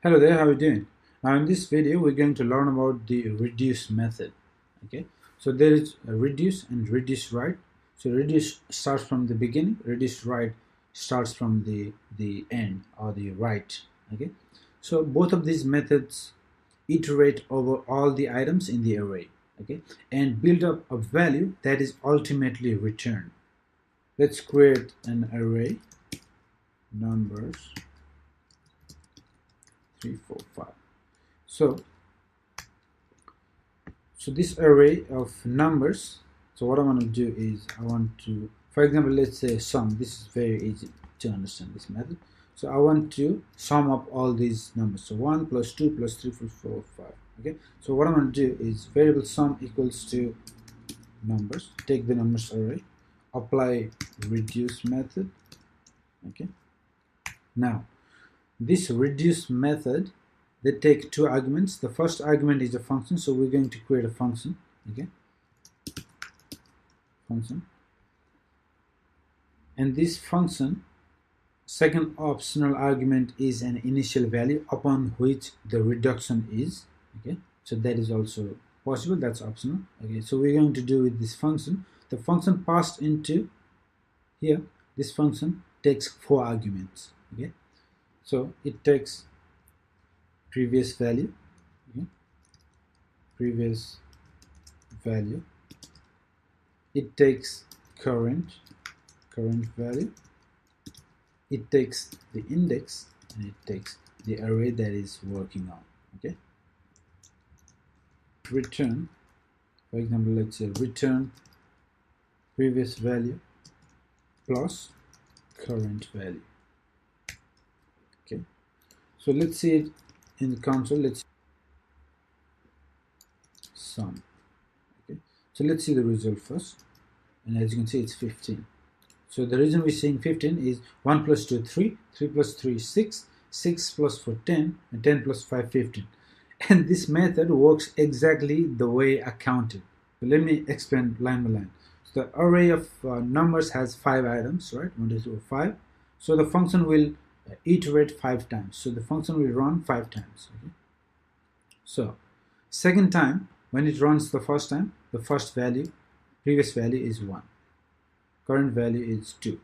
Hello there, how are you doing? Now in this video we're going to learn about the reduce method. Okay, so there is a reduce and reduce right. So reduce starts from the beginning, reduce right starts from the end or the right. Okay, so both of these methods iterate over all the items in the array, okay, and build up a value that is ultimately returned. Let's create an array numbers 3 4 5. So this array of numbers, so what I want to do is I want to, for example, let's say sum. This is very easy to understand, this method. So I want to sum up all these numbers, so 1 plus 2 plus 3 plus 4 5. Okay, so what I'm going to do is variable sum equals to numbers, take the numbers array, apply reduce method. Okay, now this reduce method, they take two arguments. The first argument is a function, so we're going to create a function. Okay, function, and this function second optional argument is an initial value upon which the reduction is. Okay, so that is also possible, that's optional. Okay, so we're going to do with this function, the function passed into here, this function takes 4 arguments. Okay, so it takes previous value, okay, previous value, it takes current value, it takes the index, and it takes the array that is working on. Okay, return, for example, let's say return previous value plus current value. Okay, so let's see it in the console. Let's sum. Okay, so let's see the result first, and as you can see it's 15. So the reason we're seeing 15 is 1 plus 2 3, 3 plus 3 6, 6 plus 4 10, and 10 plus 5 15. And this method works exactly the way I counted. So let me explain line by line. So the array of numbers has 5 items, right? 1 2 3 4 5. So the function will iterate 5 times. So the function will run 5 times. Okay, so second time when it runs the first time, the first value, previous value is 1, current value is 2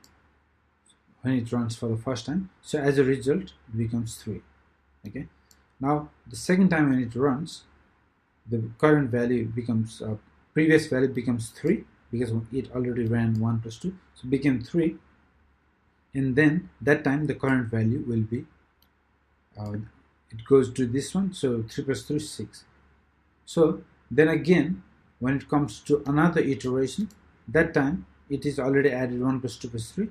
when it runs for the first time. So as a result it becomes 3. Okay, now the second time when it runs, the current value becomes previous value becomes 3 because it already ran 1 plus 2, so it became 3, and then that time the current value will be it goes to this one, so 3 plus 3 is 6. So then again when it comes to another iteration, that time it is already added 1 plus 2 plus 3,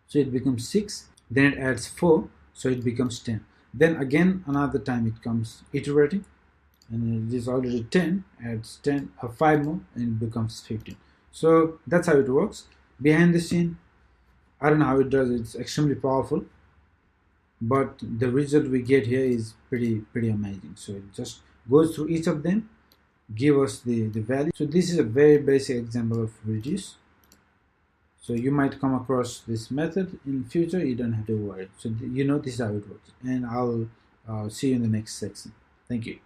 so it becomes 6, then it adds 4, so it becomes 10. Then again another time it comes iterating, and it is already 10, adds 10 or 5 more, and it becomes 15. So that's how it works. Behind the scene, I don't know how it does, it's extremely powerful, but the result we get here is pretty amazing. So it just goes through each of them, give us the value. So this is a very basic example of reduce. So you might come across this method in future, you don't have to worry. So you know this is how it works, and I'll see you in the next section. Thank you.